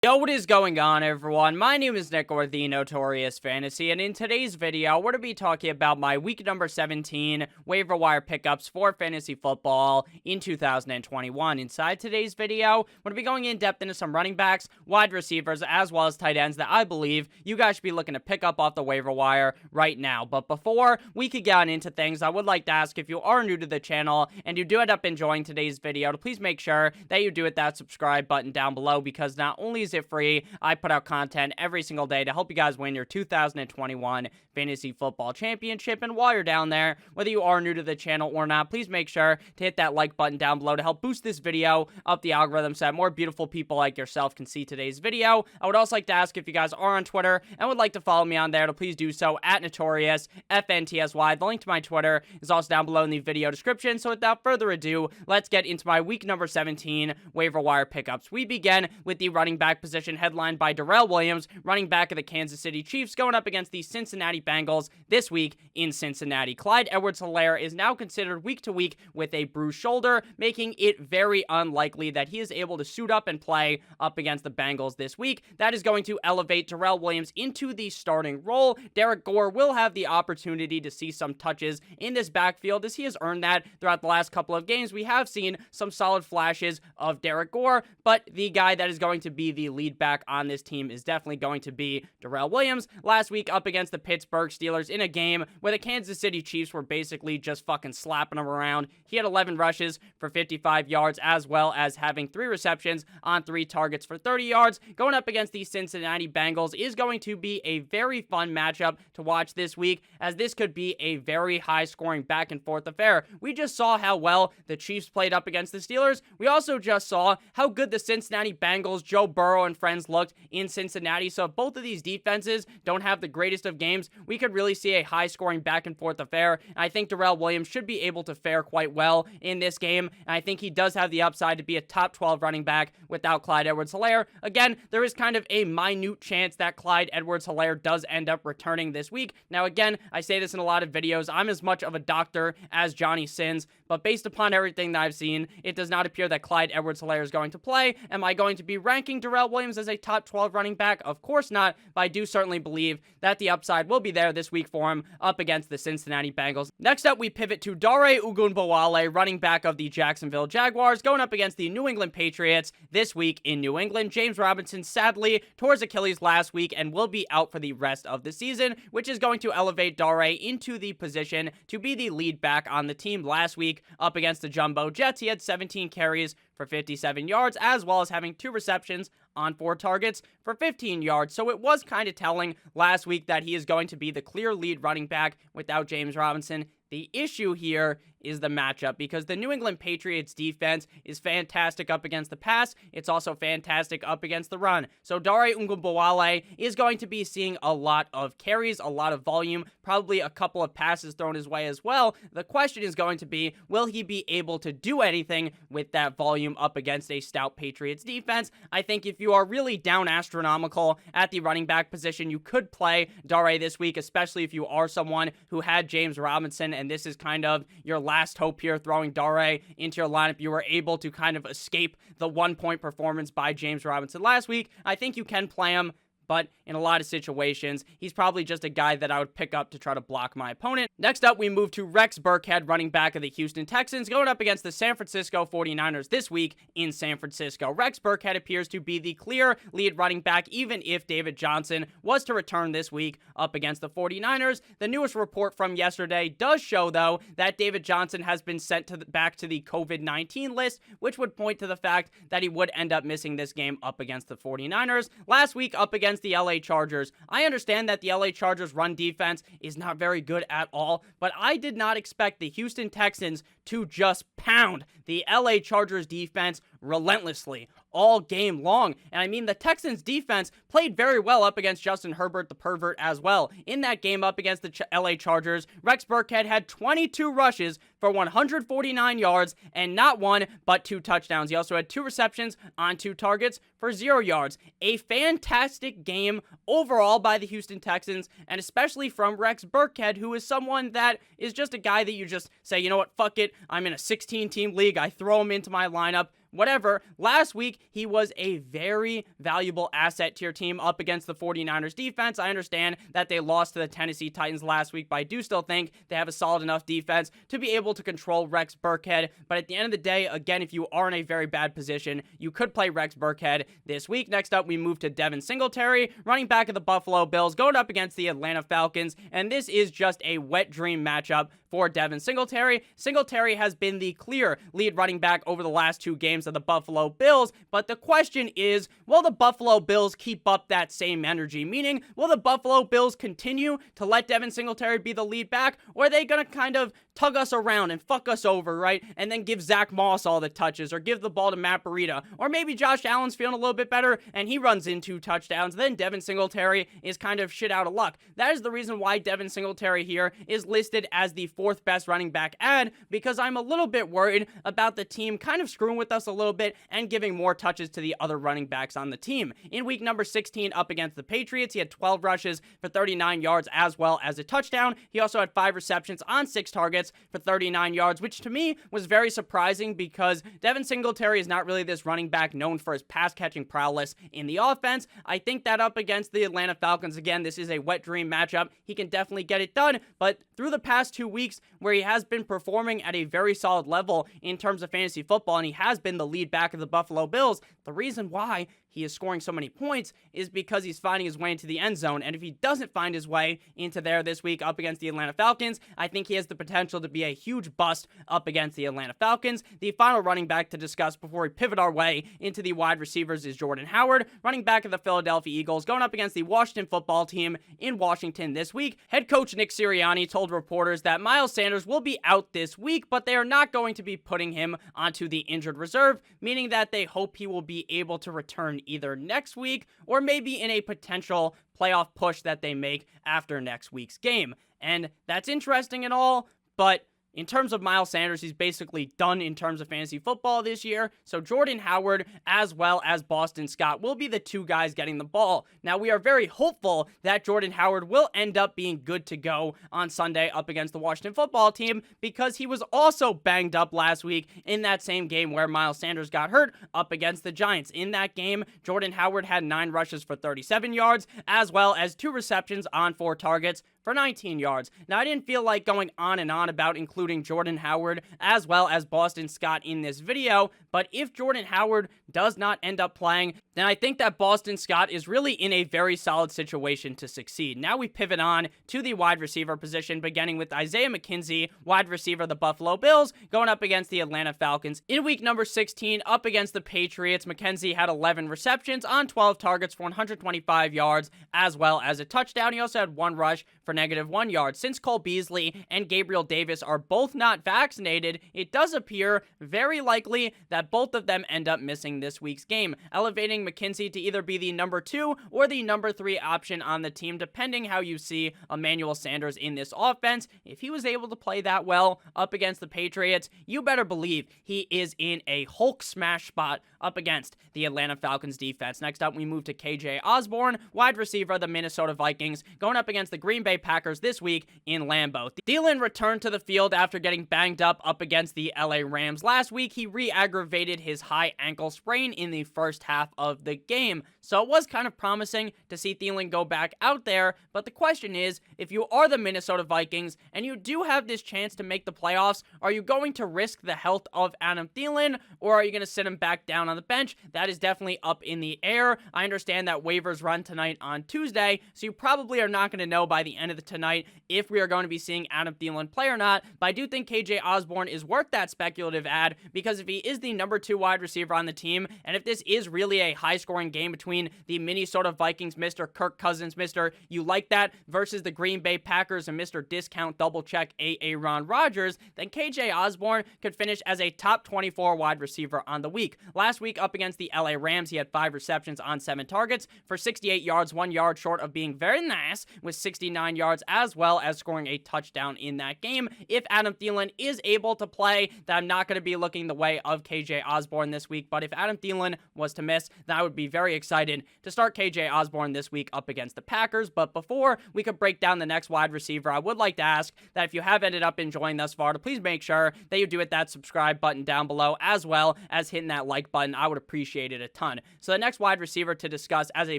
Yo, what is going on, everyone? My name is Nick, or the Notorious Fantasy, and in today's video, we're going to be talking about my week number 17 waiver wire pickups for fantasy football in 2021. Inside today's video, we're going to be going in depth into some running backs, wide receivers, as well as tight ends that I believe you guys should be looking to pick up off the waiver wire right now. But before we could get on into things, I would like to ask, if you are new to the channel and you do end up enjoying today's video, to please make sure that you do hit that subscribe button down below, because not only is it free, I put out content every single day to help you guys win your 2021 fantasy football championship. And while you're down there, whether you are new to the channel or not, please make sure to hit that like button down below to help boost this video up the algorithm so that more beautiful people like yourself can see today's video. I would also like to ask, if you guys are on Twitter and would like to follow me on there, to please do so at Notorious FNTSY. The link to my Twitter is also down below in the video description. So without further ado, let's get into my week number 17 waiver wire pickups. We begin with the running back position, headlined by Darrell Williams, running back of the Kansas City Chiefs, going up against the Cincinnati Bengals this week in Cincinnati. Clyde Edwards-Helaire is now considered week to week with a bruised shoulder, making it very unlikely that he is able to suit up and play up against the Bengals this week. That is going to elevate Darrell Williams into the starting role. Derek Gore will have the opportunity to see some touches in this backfield, as he has earned that throughout the last couple of games. We have seen some solid flashes of Derek Gore, but the guy that is going to be the lead back on this team is definitely going to be Darrell Williams. Last week up against the Pittsburgh Steelers in a game where the Kansas City Chiefs were basically just fucking slapping him around, he had 11 rushes for 55 yards, as well as having 3 receptions on 3 targets for 30 yards. Going up against the Cincinnati Bengals is going to be a very fun matchup to watch this week, as this could be a very high-scoring back-and-forth affair. We just saw how well the Chiefs played up against the Steelers. We also just saw how good the Cincinnati Bengals, Joe Burrow and friends, looked in Cincinnati. So if both of these defenses don't have the greatest of games, we could really see a high-scoring back-and-forth affair. And I think Darrell Williams should be able to fare quite well in this game, and I think he does have the upside to be a top 12 running back without Clyde Edwards-Helaire. Again, there is kind of a minute chance that Clyde Edwards-Helaire does end up returning this week. Now, again, I say this in a lot of videos, I'm as much of a doctor as Johnny Sins, but based upon everything that I've seen, it does not appear that Clyde Edwards-Helaire is going to play. Am I going to be ranking Darrell Williams as a top 12 running back? Of course not, but I do certainly believe that the upside will be there this week for him up against the Cincinnati Bengals. Next up, we pivot to Dare Ogunbowale, running back of the Jacksonville Jaguars, going up against the New England Patriots this week in New England. James Robinson sadly tore his Achilles last week and will be out for the rest of the season, which is going to elevate Dare into the position to be the lead back on the team. Last week up against the Jumbo Jets, he had 17 carries for 57 yards, as well as having 2 receptions on 4 targets for 15 yards. So it was kind of telling last week that he is going to be the clear lead running back without James Robinson. The issue here is the matchup, because the New England Patriots defense is fantastic up against the pass. It's also fantastic up against the run. So Dare Ogunbowale is going to be seeing a lot of carries, a lot of volume, probably a couple of passes thrown his way as well. The question is going to be, will he be able to do anything with that volume up against a stout Patriots defense? I think if you are really down astronomical at the running back position, you could play Dare this week, especially if you are someone who had James Robinson, and this is kind of your last hope here, throwing Dare into your lineup. You were able to kind of escape the 1-point performance by James Robinson last week. I think you can play him, but in a lot of situations, he's probably just a guy that I would pick up to try to block my opponent. Next up, we move to Rex Burkhead, running back of the Houston Texans, going up against the San Francisco 49ers this week in San Francisco. Rex Burkhead appears to be the clear lead running back, even if David Johnson was to return this week up against the 49ers. The newest report from yesterday does show, though, that David Johnson has been sent back to the COVID-19 list, which would point to the fact that he would end up missing this game up against the 49ers. Last week, up against the LA Chargers, I understand that the LA Chargers run defense is not very good at all, but I did not expect the Houston Texans to just pound the LA Chargers defense relentlessly all game long. And I mean, the Texans defense played very well up against Justin Herbert, the pervert, as well. In that game up against the LA Chargers, Rex Burkhead had 22 rushes for 149 yards and not 1, but 2 touchdowns. He also had 2 receptions on 2 targets for 0 yards. A fantastic game overall by the Houston Texans, and especially from Rex Burkhead, who is someone that is just a guy that you just say, you know what, fuck it, I'm in a 16-team league, I throw him into my lineup. whatever. Last week, he was a very valuable asset to your team up against the 49ers defense. I understand that they lost to the Tennessee Titans last week, but I do still think they have a solid enough defense to be able to control Rex Burkhead. But at the end of the day, again, if you are in a very bad position, you could play Rex Burkhead this week. Next up, we move to Devin Singletary, running back of the Buffalo Bills, going up against the Atlanta Falcons, and this is just a wet dream matchup for Devin Singletary. Singletary has been the clear lead running back over the last 2 games of the Buffalo Bills, but the question is, will the Buffalo Bills keep up that same energy? Meaning, will the Buffalo Bills continue to let Devin Singletary be the lead back, or are they going to kind of tug us around and fuck us over, right? And then give Zach Moss all the touches, or give the ball to Matt Breida, or maybe Josh Allen's feeling a little bit better and he runs in 2 touchdowns. Then Devin Singletary is kind of shit out of luck. That is the reason why Devin Singletary here is listed as the 4th best running back ad, because I'm a little bit worried about the team kind of screwing with us a little bit and giving more touches to the other running backs on the team. In week number 16 up against the Patriots, he had 12 rushes for 39 yards as well as a touchdown. He also had 5 receptions on 6 targets for 39 yards, which to me was very surprising because Devin Singletary is not really this running back known for his pass catching prowess in the offense. I think that up against the Atlanta Falcons, again, this is a wet dream matchup. He can definitely get it done, but through the past 2 weeks where he has been performing at a very solid level in terms of fantasy football, and he has been the lead back of the Buffalo Bills, the reason why he is scoring so many points is because he's finding his way into the end zone. And if he doesn't find his way into there this week up against the Atlanta Falcons, I think he has the potential to be a huge bust up against the Atlanta Falcons. The final running back to discuss before we pivot our way into the wide receivers is Jordan Howard, running back of the Philadelphia Eagles, going up against the Washington football team in Washington this week. Head coach Nick Sirianni told reporters that Miles Sanders will be out this week, but they are not going to be putting him onto the injured reserve, meaning that they hope he will be able to return either next week or maybe in a potential playoff push that they make after next week's game. And that's interesting and all, but in terms of Miles Sanders, he's basically done in terms of fantasy football this year. So Jordan Howard as well as Boston Scott will be the 2 guys getting the ball. Now, we are very hopeful that Jordan Howard will end up being good to go on Sunday up against the Washington football team, because he was also banged up last week in that same game where Miles Sanders got hurt up against the Giants. In that game, Jordan Howard had 9 rushes for 37 yards as well as 2 receptions on 4 targets for 19 yards. Now, I didn't feel like going on and on about including Jordan Howard as well as Boston Scott in this video, but if Jordan Howard does not end up playing, then I think that Boston Scott is really in a very solid situation to succeed. Now we pivot on to the wide receiver position, beginning with Isaiah McKenzie, wide receiver of the Buffalo Bills, going up against the Atlanta Falcons. In week number 16, up against the Patriots, McKenzie had 11 receptions on 12 targets for 125 yards, as well as a touchdown. He also had 1 rush for -1 yard. Since Cole Beasley and Gabriel Davis are both not vaccinated, it does appear very likely that both of them end up missing this week's game, elevating McKenzie to either be the number 2 or the number 3 option on the team, depending how you see Emmanuel Sanders in this offense. If he was able to play that well up against the Patriots, you better believe he is in a Hulk smash spot up against the Atlanta Falcons defense. Next up, we move to KJ Osborne, wide receiver of the Minnesota Vikings, going up against the Green Bay Packers this week in Lambeau. Thielen returned to the field after getting banged up against the LA Rams last week. He re-aggravated his high ankle sprain in the first half of the game. So it was kind of promising to see Thielen go back out there, but the question is, if you are the Minnesota Vikings and you do have this chance to make the playoffs, are you going to risk the health of Adam Thielen, or are you going to sit him back down on the bench? That is definitely up in the air. I understand that waivers run tonight on Tuesday, so you probably are not going to know by the end of the tonight if we are going to be seeing Adam Thielen play or not, but I do think KJ Osborne is worth that speculative ad, because if he is the number 2 wide receiver on the team, and if this is really a high-scoring game between the Minnesota Vikings, Mr. Kirk Cousins, Mr. You Like That, versus the Green Bay Packers and Mr. Discount Double Check Aaron Rodgers, then KJ Osborne could finish as a top 24 wide receiver on the week. Last week up against the LA Rams, he had 5 receptions on 7 targets for 68 yards, 1 yard short of being very nice with 69 yards, as well as scoring a touchdown in that game. If Adam Thielen is able to play, then I'm not going to be looking the way of KJ Osborne this week, but if Adam Thielen was to miss, then I would be very excited excited to start KJ Osborne this week up against the Packers. But before we could break down the next wide receiver, I would like to ask that if you have ended up enjoying thus far, to please make sure that you do hit that subscribe button down below, as well as hitting that like button. I would appreciate it a ton. So the next wide receiver to discuss as a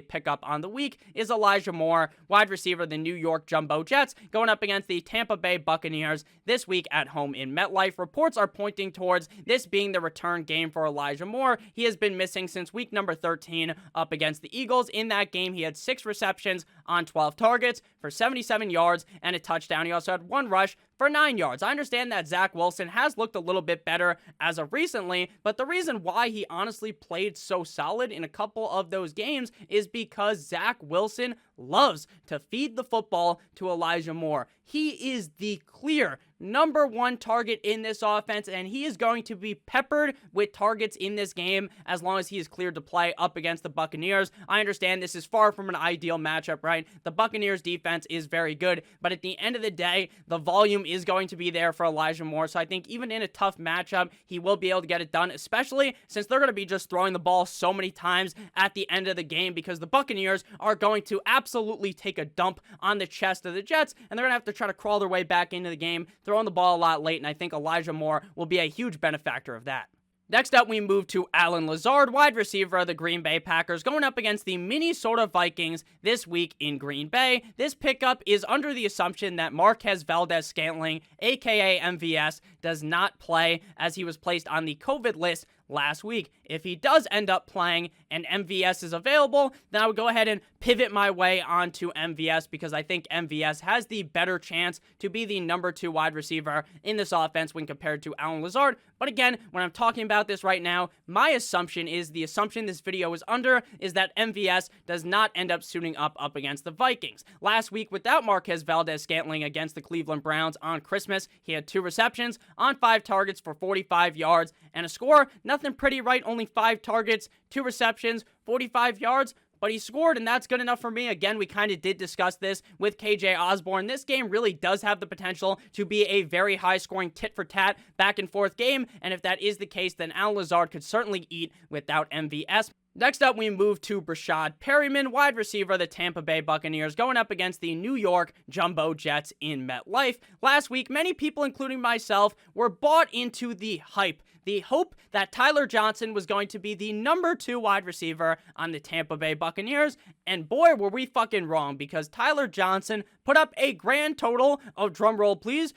pickup on the week is Elijah Moore, wide receiver of the New York Jumbo Jets, going up against the Tampa Bay Buccaneers this week at home in MetLife. Reports are pointing towards this being the return game for Elijah Moore. He has been missing since week number 13 up against the Eagles. In that game, he had 6 receptions on 12 targets for 77 yards and a touchdown. He also had 1 rush for 9 yards. I understand that Zach Wilson has looked a little bit better as of recently, but the reason why he honestly played so solid in a couple of those games is because Zach Wilson loves to feed the football to Elijah Moore. He is the clear number 1 target in this offense, and he is going to be peppered with targets in this game as long as he is cleared to play up against the Buccaneers. I understand this is far from an ideal matchup, right? The Buccaneers defense is very good, but at the end of the day, the volume is going to be there for Elijah Moore, so I think even in a tough matchup, he will be able to get it done, especially since they're going to be just throwing the ball so many times at the end of the game, because the Buccaneers are going to absolutely take a dump on the chest of the Jets, and they're going to have to try to crawl their way back into the game, throwing the ball a lot late, and I think Elijah Moore will be a huge benefactor of that. Next up, we move to Allen Lazard, wide receiver of the Green Bay Packers, going up against the Minnesota Vikings this week in Green Bay. This pickup is under the assumption that Marquez Valdes-Scantling, aka MVS, does not play, as he was placed on the COVID list last week. If he does end up playing and MVS is available, then I would go ahead and pivot my way onto MVS, because I think MVS has the better chance to be the number 2 wide receiver in this offense when compared to Allen Lazard. But again, when I'm talking about this right now, my assumption is, the assumption this video is under, is that MVS does not end up suiting up against the Vikings. Last week, without Marquez Valdes-Scantling against the Cleveland Browns on Christmas, he had 2 receptions on 5 targets for 45 yards and a score. Nothing pretty, right? Only 5 targets, 2 receptions, 45 yards. But he scored, and that's good enough for me. Again, we kind of did discuss this with KJ Osborne. This game really does have the potential to be a very high-scoring tit-for-tat, back-and-forth game, and if that is the case, then Allen Lazard could certainly eat without MVS. Next up, we move to Brashad Perryman, wide receiver of the Tampa Bay Buccaneers, going up against the New York Jumbo Jets in MetLife. Last week, many people, including myself, were bought into the hype, the hope that Tyler Johnson was going to be the number 2 wide receiver on the Tampa Bay Buccaneers, and boy, were we fucking wrong, because Tyler Johnson put up a grand total of, drumroll please,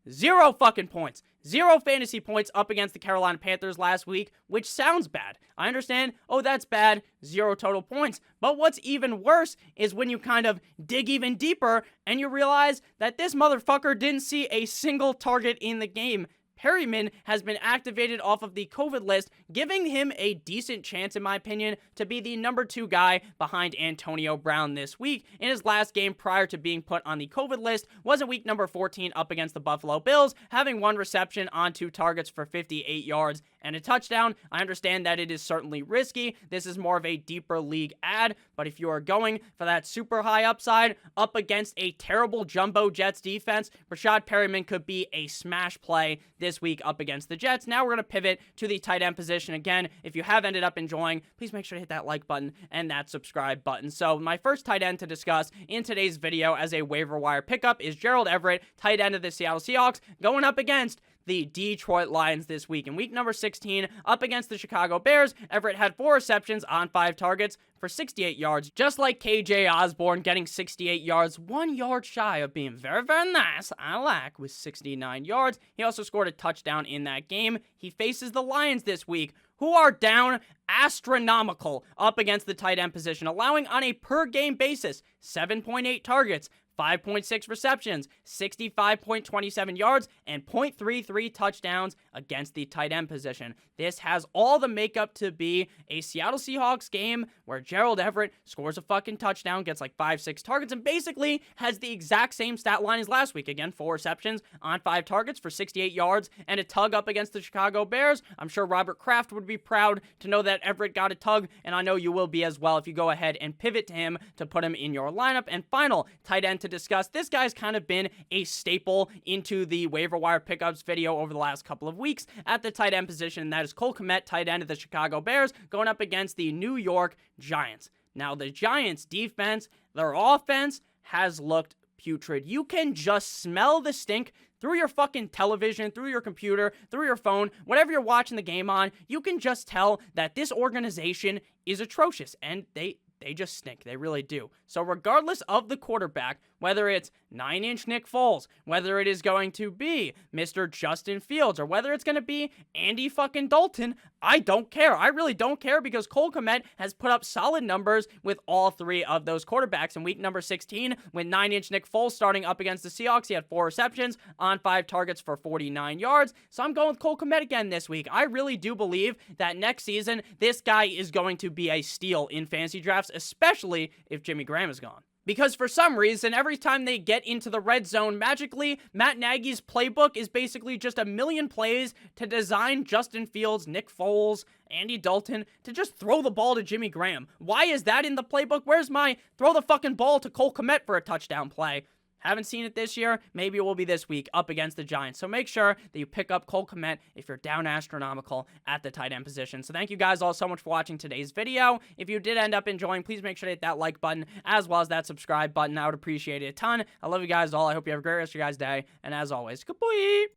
0 fucking points. 0 fantasy points up against the Carolina Panthers last week, which sounds bad. I understand, oh, that's bad, 0 total points. But what's even worse is when you kind of dig even deeper and you realize that this motherfucker didn't see a single target in the game. Perryman has been activated off of the COVID list, giving him a decent chance, in my opinion, to be the number 2 guy behind Antonio Brown this week. In his last game prior to being put on the COVID list was in week number 14 up against the Buffalo Bills, having 1 reception on 2 targets for 58 yards and a touchdown. I understand that it is certainly risky. This is more of a deeper league ad, but if you are going for that super high upside up against a terrible Jumbo Jets defense, Brashad Perryman could be a smash play this week up against the Jets. Now we're going to pivot to the tight end position. Again, if you have ended up enjoying, please make sure to hit that like button and that subscribe button. So my first tight end to discuss in today's video as a waiver wire pickup is Gerald Everett, tight end of the Seattle Seahawks, going up against the Detroit Lions this week. In week number 16, up against the Chicago Bears, Everett had 4 receptions on 5 targets for 68 yards, just like KJ Osborne, getting 68 yards, 1 yard shy of being very, very nice, I like, with 69 yards. He also scored a touchdown in that game. He faces the Lions this week, who are down astronomical up against the tight end position, allowing on a per-game basis 7.8 targets, 5.6 receptions, 65.27 yards, and 0.33 touchdowns against the tight end position. This has all the makeup to be a Seattle Seahawks game where Gerald Everett scores a fucking touchdown, gets like 5-6 targets, and basically has the exact same stat line as last week. Again, 4 receptions on 5 targets for 68 yards and a tug up against the Chicago Bears. I'm sure Robert Kraft would be proud to know that Everett got a tug, and I know you will be as well if you go ahead and pivot to him to put him in your lineup. And final tight end to to discuss. This guy's kind of been a staple into the waiver wire pickups video over the last couple of weeks at the tight end position, and that is Cole Kmet, tight end of the Chicago Bears, going up against the New York Giants. Now, the Giants' defense, their offense has looked putrid. You can just smell the stink through your fucking television, through your computer, through your phone, whatever you're watching the game on. You can just tell that this organization is atrocious, and they just stink. They really do. So regardless of the quarterback, whether it's 9-inch Nick Foles, whether it is going to be Mr. Justin Fields, or whether it's going to be Andy fucking Dalton, I don't care. I really don't care, because Cole Kmet has put up solid numbers with all three of those quarterbacks. In week number 16, with 9-inch Nick Foles starting up against the Seahawks, he had 4 receptions on 5 targets for 49 yards. So I'm going with Cole Kmet again this week. I really do believe that next season, this guy is going to be a steal in fantasy drafts, especially if Jimmy Graham is gone. Because for some reason, every time they get into the red zone, magically, Matt Nagy's playbook is basically just a million plays to design Justin Fields, Nick Foles, Andy Dalton to just throw the ball to Jimmy Graham. Why is that in the playbook? Where's my throw the fucking ball to Cole Kmet for a touchdown play? Haven't seen it this year. Maybe it will be this week up against the Giants. So make sure that you pick up Cole Kmet if you're down astronomical at the tight end position. So thank you guys all so much for watching today's video. If you did end up enjoying, please make sure to hit that like button as well as that subscribe button. I would appreciate it a ton. I love you guys all. I hope you have a great rest of your guys' day. And as always, goodbye.